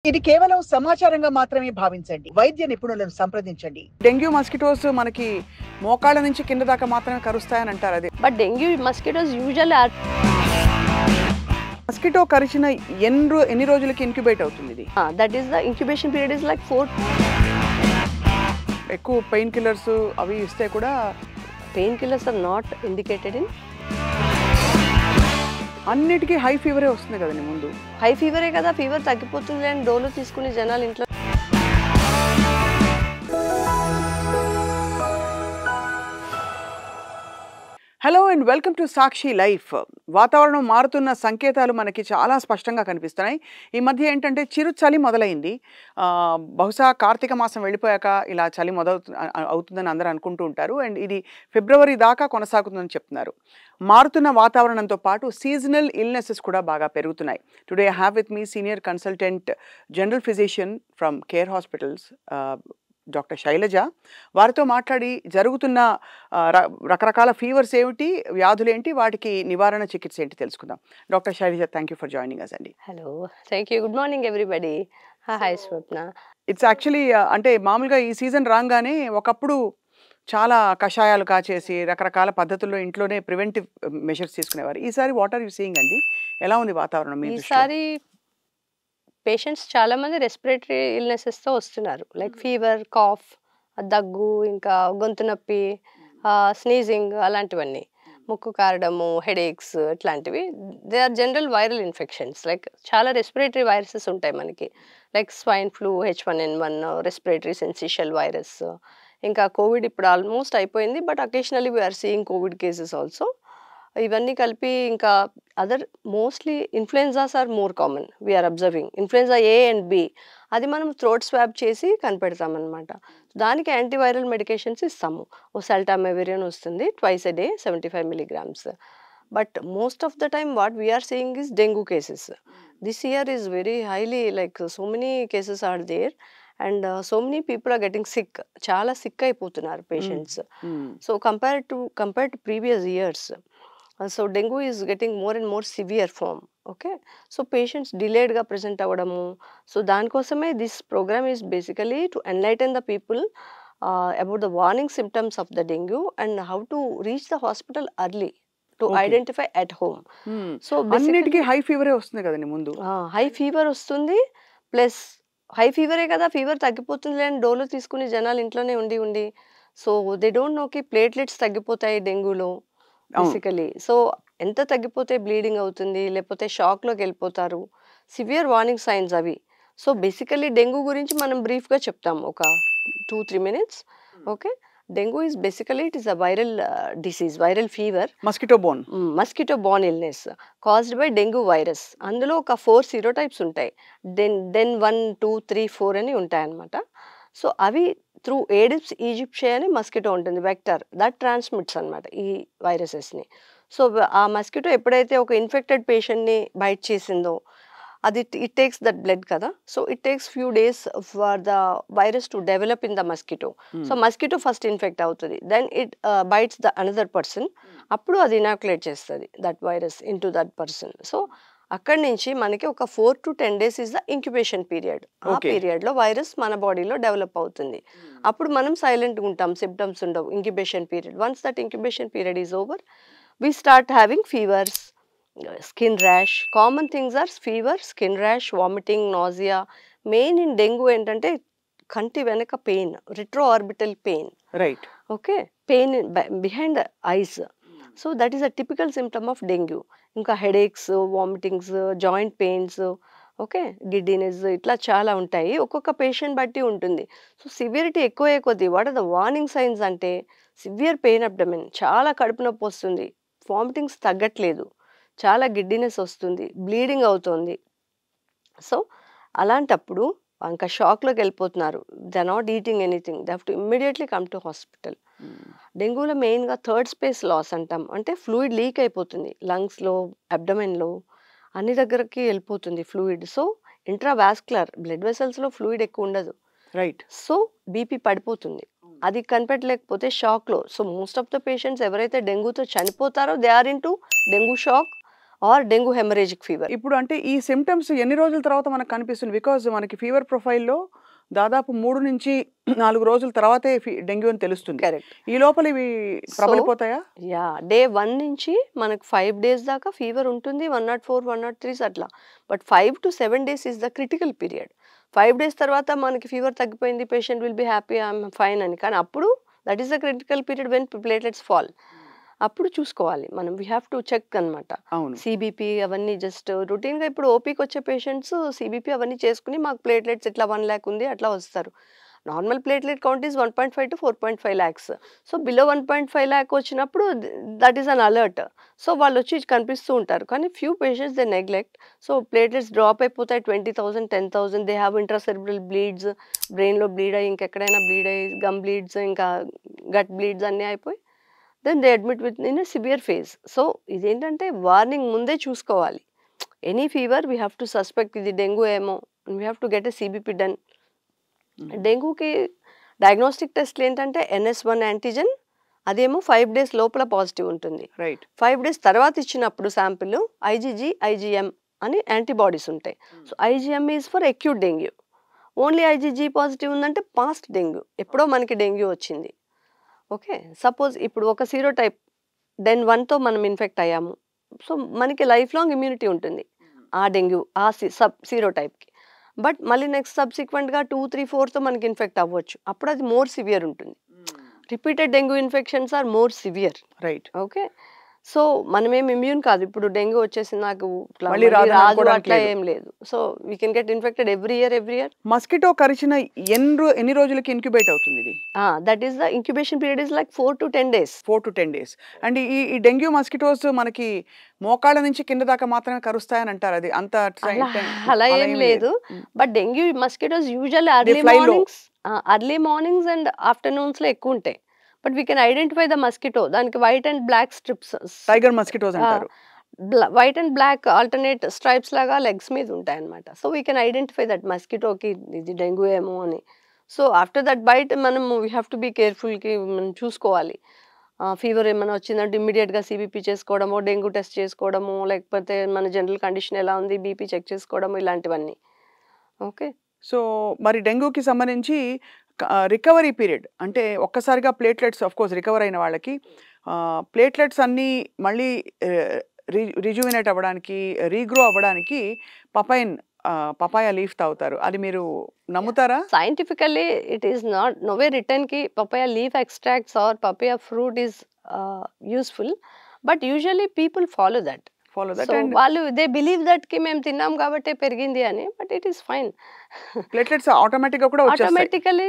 ఇది కేవలం సమాచారంగా మాత్రమే భావించండి. వైద్య నిపుణులను సంప్రదించండి. డెంగ్యూ మస్కిటోస్ మనకి మోకాళ్ళ నుంచి కింద దాకా మాత్రమే కరుస్తాయని అంటారు. అది But dengue mosquitoes usually are. Mosquito కరిచిన ఎన్ని రోజులకి ఇంక్యుబేట్ అవుతుంది ఇది? That is the incubation period is like 4. ఎక్కువ పెయిన్ కిల్లర్స్ అవి ఇస్తే కూడా Painkillers are not indicated in. అన్నిటికీ హై ఫీవరే వస్తుంది కదండి ముందు. హై ఫీవరే కదా, ఫీవర్ తగ్గిపోతుంది అని డోలో తీసుకుని జనాలు ఇంట్లో. Hello and welcome to Sakshi life. వాతావరణం మారుతున్న సంకేతాలు మనకి చాలా స్పష్టంగా కనిపిస్తున్నాయి. ఈ మధ్య ఏంటంటే చిరు చలి మొదలైంది. బహుశా కార్తీక మాసం వెళ్ళిపోయాక ఇలా చలి అవుతుందని అందరూ అనుకుంటూ ఉంటారు. అండ్ ఇది ఫిబ్రవరి దాకా కొనసాగుతుందని చెప్తున్నారు. మారుతున్న వాతావరణంతో పాటు సీజనల్ ఇల్నెసెస్ కూడా బాగా పెరుగుతున్నాయి. Today I have with me senior consultant general physician from Care Hospitals doctor Shailaja. వారితో మాట్లాడి జరుగుతున్న రకరకాల ఫీవర్స్ ఏమిటి, వ్యాధులు ఏంటి, వాటికి నివారణ చికిత్స ఏంటి తెలుసుకుందాం. Doctor Shailaja, thank you for joining us అండి. Hello, thank you. Good morning everybody. Hi Swapna. It's actually అంటే మామూలుగా ఈ సీజన్ రాగానే ఒకప్పుడు చాలా కషాయాలు కాచేసి రకరకాల పద్ధతుల్లో ఇంట్లోనే ప్రివెంటివ్ మెషర్స్ తీసుకునేవారు. ఈసారి వాట్ ఆర్ యూ సీయింగ్ అండి? ఎలా ఉంది వాతావరణం? ఈసారి పేషెంట్స్ చాలా మంది రెస్పిరేటరీ ఇల్నెసెస్తో వస్తున్నారు. లైక్ ఫీవర్, కాఫ్, దగ్గు, ఇంకా గొంతు నొప్పి, స్నీజింగ్, అలాంటివన్నీ, ముక్కు కారడము, హెడేక్స్, ఇట్లాంటివి. They are general viral infections. Like చాలా రెస్పిరేటరీ వైరసెస్ ఉంటాయి మనకి. Like swine flu, H1N1, respiratory syncytial virus, ఇంకా కోవిడ్ ఇప్పుడు ఆల్మోస్ట్ అయిపోయింది. But occasionally we're seeing Covid cases also. ఇవన్నీ కలిపి ఇంకా other mostly influenzas are more common. We're observing influenza A and B. అది మనం థ్రోట్ స్వాబ్ చేసి కనిపెడతామన్నమాట. దానికి యాంటీవైరల్ మెడికేషన్స్ ఇస్తాము. ఓసల్టామెవిరిన్ వస్తుంది twice a day 75 milligrams. But most of the time what we're seeing is dengue cases. This year is very highly, like so many cases are there and so many people are getting sick. చాలా sick అయిపోతున్నారు patients. So compared to previous years. So dengue is getting more and more severe form. Okay, so patients delayed ga present avadamu. So danikosame this program is basically to enlighten the people about the warning symptoms of the dengue and how to reach the hospital early to identify at home. So basically high fever వస్తుంది కదండి ముందు. High fever వస్తుంది, plus high ఫీవరే కదా, fever తగ్గిపోతుంది అని డోలో తీసుకుని జనాలు ఇంట్లోనే ఉండి సో దే డోంట్ నో కి ప్లేట్లెట్స్ తగ్గిపోతాయి డెంగ్యూలో బేసికలీ. సో ఎంత తగ్గిపోతే బ్లీడింగ్ అవుతుంది, లేకపోతే షాక్లోకి వెళ్ళిపోతారు. సివియర్ వార్నింగ్ సైన్స్ అవి. సో బేసికలీ డెంగ్యూ గురించి మనం బ్రీఫ్గా చెప్తాము ఒక 2-3 minutes. Okay, dengue is basically it is a viral disease, viral fever, mosquito borne illness caused by dengue virus. అందులో ఒక 4 సీరోటైప్స్ ఉంటాయి. దెన్ 1, 2, 3, 4 అని ఉంటాయన్నమాట. సో అవి త్రూ ఏడిస్ ఈజిప్షియా అని మస్కిటో ఉంటుంది, వెక్టర్ దట్ ట్రాన్స్మిట్స్ అనమాట ఈ వైరసెస్ని. సో ఆ మస్కిటో ఎప్పుడైతే ఒక ఇన్ఫెక్టెడ్ పేషెంట్ని బైట్ చేసిందో అది ఇట్ టేక్స్ దట్ బ్లడ్ కదా. So it takes few days for the virus to develop in the mosquito. So mosquito first infect అవుతుంది, then it bites the another person. అప్పుడు అది ఇనాక్యులేట్ చేస్తుంది that virus into that person. So అక్కడి నుంచి మనకి ఒక 4 to 10 days is the incubation period. ఆ పీరియడ్లో వైరస్ మన బాడీలో డెవలప్ అవుతుంది. అప్పుడు మనం సైలెంట్గా ఉంటాం, సిమ్టమ్స్ ఉండవు incubation period. Once that incubation period is over, we start having fevers, skin rash. Common things are fever, skin rash, vomiting, nausea. Main in dengue ఏంటంటే కంటి వెనక pain, retroorbital pain. Right. Okay, pain behind the eyes. So that is a typical symptom of dengue. ఇంకా headaches, vomitings, joint pains, okay, giddiness, ఇట్లా చాలా ఉంటాయి. ఒక్కొక్క patient బట్టి ఉంటుంది. సో సివియరిటీ ఎక్కువే కొద్దీ what are the warning signs అంటే సివియర్ పెయిన్ అబ్డమెన్, చాలా కడుపు నొప్పి వస్తుంది, వామిటింగ్స్ తగ్గట్లేదు, చాలా గిడ్డినెస్ వస్తుంది, బ్లీడింగ్ అవుతుంది. సో అలాంటప్పుడు ఇంకా షాక్లోకి వెళ్ళిపోతున్నారు. They are not eating anything, they have to immediately come to hospital. డెంగ్యూలో మెయిన్గా థర్డ్ స్పేస్ లాస్ అంటాం. అంటే ఫ్లూయిడ్ లీక్ అయిపోతుంది లంగ్స్లో, అబ్డమెన్లో, అన్ని దగ్గరకి వెళ్ళిపోతుంది ఫ్లూయిడ్. సో ఇంట్రావాస్కులర్ బ్లడ్ వెసల్స్లో ఫ్లూయిడ్ ఎక్కువ ఉండదు. రైట్. సో బీపీ పడిపోతుంది. అది కనిపెట్టలేకపోతే షాక్లో. So most of the patients ఎవరైతే డెంగ్యూతో చనిపోతారో they are into dengue shock or dengue haemorrhagic fever. ఇప్పుడు అంటే ఈ సిమ్టమ్స్ ఎన్ని రోజుల తర్వాత మనకు కనిపిస్తుంది? బికాజ్ మనకి ఫీవర్ ప్రొఫైల్‌లో దాదాపు 3 నుంచి 4 రోజుల తర్వాతే డెంగ్యూ అని తెలుస్తుంది. కరెక్ట్. ఈ లోపల ఇవి ప్రబలిపోతాయా? డే 1 నుంచి మనకు 5 డేస్ దాకా ఫీవర్ ఉంటుంది. 104, 103 అట్లా. But 5 to 7 days is the critical period. 5 days తర్వాత మనకి ఫీవర్ తగ్గిపోయింది, patient will be happy, I'm fine అని. కానీ అప్పుడు that is the critical period when platelets fall. అప్పుడు చూసుకోవాలి మనం. వీ హ్యావ్ టు చెక్ అనమాట. అవును. సిబిపి అవన్నీ జస్ట్ రొటీన్గా ఇప్పుడు ఓపీకి వచ్చే పేషెంట్స్ సిబిపి అవన్నీ చేసుకుని మాకు ప్లేట్లెట్స్ ఇట్లా 1 lakh ఉంది అట్లా వస్తారు. Normal platelet count is 1.5 to 4.5 lakhs. So below 1.5 lakh వచ్చినప్పుడు దట్ ఈస్ అన్ అలర్ట్. సో వాళ్ళు వచ్చి కనిపిస్తూ ఉంటారు. కానీ few patients they neglect. So platelets drop అయిపోతాయి. 20,000, 10,000. దే హ్యావ్ ఇంట్రాసెరిబ్రల్ బ్లీడ్స్, బ్రెయిన్లో బ్లీడ్ అయ్యి ఇంకెక్కడైనా బ్లీడ్ అయ్యి గమ్ బ్లీడ్స్ ఇంకా గట్ బ్లీడ్స్ అన్నీ అయిపోయి then they admit with in a severe phase. సో ఇదేంటంటే వార్నింగ్ ముందే చూసుకోవాలి. Any fever we have to suspect ఇది డెంగ్యూ ఏమో, we have to get a CBC done. డెంగ్యూకి డయాగ్నోస్టిక్ టెస్ట్లు ఏంటంటే NS1 యాంటీజెన్, అదేమో 5 డేస్ లోపల పాజిటివ్ ఉంటుంది. రైట్. 5 డేస్ తర్వాత ఇచ్చినప్పుడు శాంపిల్ IgG, IgM అని యాంటీబాడీస్ ఉంటాయి. So IgM is for acute dengue. Only IgG positive ఉందంటే పాస్ట్ డెంగ్యూ, ఎప్పుడో మనకి డెంగ్యూ వచ్చింది. ఓకే, సపోజ్ ఇప్పుడు ఒక సీరోటైప్ డెన్ 1తో మనం ఇన్ఫెక్ట్ అయ్యాము. సో మనకి లైఫ్ లాంగ్ ఇమ్యూనిటీ ఉంటుంది ఆ డెంగ్యూ ఆ సీరోటైప్కి. బట్ మళ్ళీ నెక్స్ట్ సబ్సిక్వెంట్గా 2, 3, 4తో మనకి ఇన్ఫెక్ట్ అవ్వచ్చు. అప్పుడు అది మోర్ సివియర్ ఉంటుంది. Repeated dengue infections are more severe. Right. Okay, so మనమేం ఇమ్యూన్ కాదు. ఇప్పుడు డెంగ్యూ వచ్చేసి నాకు మళ్ళీ రాదు అట్లా ఏం లేదు. So we can get infected every year. Mosquito కరిచిన ఎన్ని రోజులకి ఇంక్యుబేట్ అవుతుంది ఇది? That is the incubation period is like 4 to 10 days. 4 to 10 days. And ఈ డెంగ్యూ మస్కిటోస్ మనకి మోకాళ్ళ నుంచి కింద దాకా మాత్రమే కరుస్తాయని అంటారు. అది అంత అలా ఏం లేదు. But dengue mosquitoes usually early mornings and afternoons లో ఎక్కువ ఉంటాయి. But we can identify the mosquito. దానికి white and black stripes, tiger mosquitoes అంటారు. White and black alternate stripes లాగా లెగ్స్ మీద ఉంటాయి అనమాట. So we can identify that మస్కిటోకి ఇది డెంగ్యూ ఏమో అని. సో ఆఫ్టర్ దట్ బైట్ మనం వీ హ్యావ్ టు బీ కేర్ఫుల్కి మనం చూసుకోవాలి. ఫీవర్ ఏమైనా వచ్చిందంటే ఇమ్మీడియట్గా సిబిపి చేసుకోవడము, డెంగ్యూ టెస్ట్ చేసుకోవడము, లేకపోతే మన జనరల్ కండిషన్ ఎలా ఉంది బీపీ చెక్ చేసుకోవడము, ఇలాంటివన్నీ. ఓకే, సో మరి డెంగ్యూకి సంబంధించి రికవరీ పీరియడ్ అంటే ఒక్కసారిగా ప్లేట్లెట్స్ ఆఫ్ కోర్స్ రికవర్ అయిన వాళ్ళకి ప్లేట్లెట్స్ అన్నీ మళ్ళీ రిజువినేట్ అవ్వడానికి, రీగ్రో అవ్వడానికి పపాయ లీఫ్ తాగుతారు. అది మీరు నమ్ముతారా? Scientifically it is not no way return కి papaya leaf extracts or papaya fruit is useful. But usually people follow that. వాళ్ళు దే బిలీవ్ దట్ కి మేము తిన్నాం కాబట్టి పెరిగింది అని. But it is fine. Platelets automatic గా కూడా automatically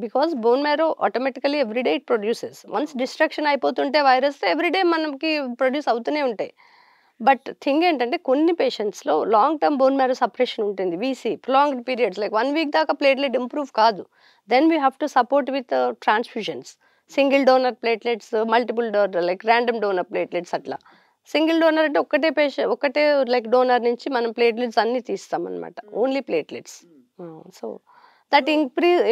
because bone marrow automatically everyday it produces. Once destruction అయిపోతుంటే వైరస్ ఎవ్రీడే మనకి ప్రొడ్యూస్ అవుతూనే ఉంటాయి. బట్ థింగ్ ఏంటంటే కొన్ని పేషెంట్స్లో long term bone marrow suppression ఉంటుంది. VC prolonged periods like 1 week దాకా ప్లేట్లెట్ ఇంప్రూవ్ కాదు. Then we have to support with transfusions, single donor platelets, multiple donor like random donor platelets. అట్లా single donor అంటే ఒకటే like donor నుంచి మనం platelets అన్ని తీస్తాం అనమాట, only platelets. So that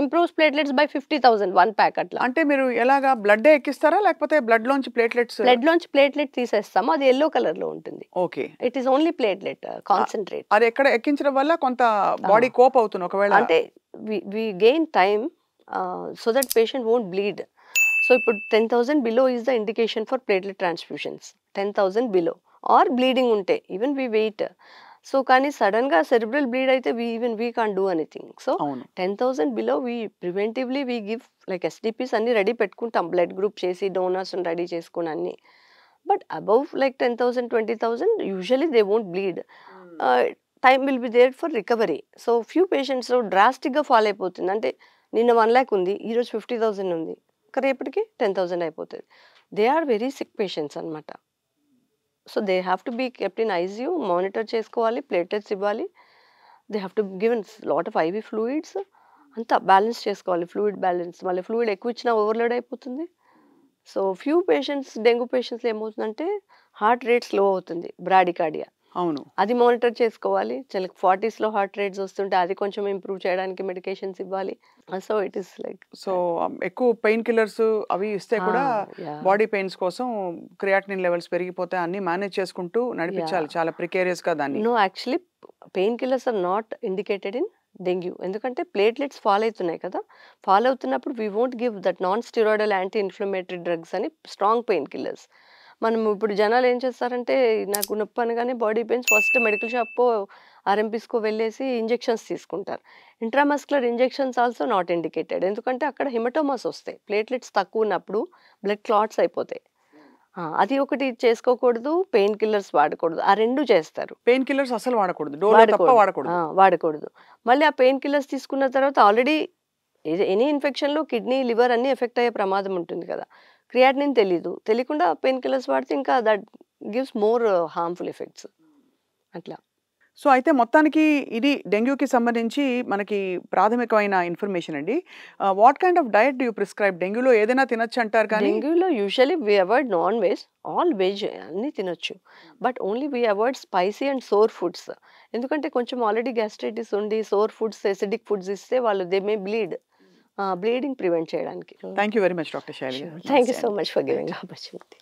improves platelets by 50,000 1 pack. అట్లా అంటే మీరు ఎలాగా బ్లడ్ ఎక్కిస్తారా లేకపోతే బ్లడ్ లోంచి ప్లేట్లెట్ తీసేస్తాము. అది ఎల్లో కలర్ లో ఉంటుంది. Okay, it is only platelet concentrate. అది ఎక్కడ ఎక్కించడం వల్ల కొంత బాడీ కోప్ అవుతుంది ఒకవేళ అంటే we gain time so that patient won't bleed. So ఇప్పుడు 10,000 below is the indication for platelet transfusions. 10,000 below or bleeding ఉంటే ఈవెన్ వి వెయిట్. సో కానీ సడన్ గా సెరిబ్రల్ బ్లీడ్ అయితే we can't do anything. So 10,000 below preventively we give like SDPs అన్ని ready పెట్టుకుంటాం, blood group చేసి donors ready చేసుకుని అన్ని. But above like 10,000 20,000 usually they won't bleed. Time will be there for recovery. So few పేషెంట్స్లో డ్రాస్టిక్గా fall అయిపోతుంది. అంటే నిన్న 1 lakh ఉంది, ఈరోజు 50,000 ఉంది, రేపటికి 10,000 అయిపోతుంది. They are very sick patients అనమాట. So they have to be kept in ICU, monitor చేసుకోవాలి, ప్లేట్లెట్స్ ఇవ్వాలి. They have to given lot of IV fluids, అంతా బ్యాలెన్స్ చేసుకోవాలి, ఫ్లూయిడ్ బ్యాలెన్స్. మళ్ళీ ఫ్లూయిడ్ ఎక్కువ ఇచ్చినా ఓవర్లోడ్ అయిపోతుంది. సో ఫ్యూ పేషెంట్స్ డెంగ్యూ పేషెంట్స్లో ఏమవుతుందంటే హార్ట్ రేట్ స్లో అవుతుంది, బ్రాడికార్డియా. అవును. అది మానిటర్ చేసుకోవాలి. చిలకి 40స్‌లో హార్ట్ రేట్స్ వస్తుంటే అది కొంచెం ఇంప్రూవ్ చేయడానికి మెడికేషన్స్ ఇవ్వాలి. So, it is like so, ఎక్కువ పెయిన్ కిల్లర్స్ అవి ఇస్తే ఆ! కూడా యాహ్! బాడీ పెయిన్స్ కోసం క్రియాటినిన్ లెవెల్స్ పెరిగిపోతాయి. అన్నీ మేనేజ్ చేసుకుంటూ నడిపించాలి. యాహ్! చాలా ప్రికేరియస్‌గా దాన్ని. No actually pain killers are not indicated in dengue. ఎందుకంటే ప్లేట్లెట్స్ ఫాల్ అయితున్నాయి కదా! ఫాల్ అవుతున్నప్పుడు we won't give that non steroidal anti inflammatory drugs అని స్ట్రాంగ్ పెయిన్ కిల్లర్స్. మనం ఇప్పుడు జనాలు ఏం చేస్తారంటే నాకు నొప్పి అనగానే బాడీ పెయిన్స్ ఫస్ట్ మెడికల్ షాప్‌కో, ఆర్ఎంపీస్‌కో వెళ్ళేసి ఇంజెక్షన్స్ తీసుకుంటారు. Intramuscular injections also not indicated. ఎందుకంటే అక్కడ హిమటోమాస్ వస్తాయి. ప్లేట్లెట్స్ తక్కువ ఉన్నప్పుడు బ్లడ్ క్లాట్స్ అయిపోతాయి. అది ఒకటి చేసుకోకూడదు. పెయిన్ కిల్లర్స్ వాడకూడదు. ఆ 2 చేస్తారు. పెయిన్ కిల్లర్స్ అస్సలు వాడకూడదు. డోలో తప్ప వాడకూడదు. వాడకూడదు. వాడకూడదు. మళ్ళీ ఆ పెయిన్ కిల్లర్స్ తీసుకున్న తర్వాత ఆల్రెడీ ఎనీ ఇన్ఫెక్షన్‌లో కిడ్నీ, లివర్ అన్నీ ఎఫెక్ట్ అయ్యే ప్రమాదం ఉంటుంది కదా! క్రియాటినిన్ తెలీదు. తెలియకుండా పెయిన్ కిల్లర్స్ వాడితే ఇంకా that gives more harmful effects. అట్లా. సో, అయితే మొత్తానికి ఇది డెంగ్యూకి సంబంధించి మనకి ప్రాథమికమైన ఇన్ఫర్మేషన్ అండి. What kind of diet do you prescribe? డెంగ్యూలో ఏదైనా తినొచ్చంటారు కానీ డెంగ్యూలో usually we avoid non veg, all veg అన్నీ తినొచ్చు. But only we avoid spicy and sour foods. ఎందుకంటే కొంచెం ఆల్రెడీ గ్యాస్ట్రైటిస్ ఉండి సోర్ ఫుడ్స్, ఎసిడిక్ ఫుడ్స్ ఇస్తే వాళ్ళు they may bleed. Bleeding prevent చేయడానికి. Thank you very much doctor Shailaja. Thank you నమస్తే so అండి. Much for right. Giving opportunity.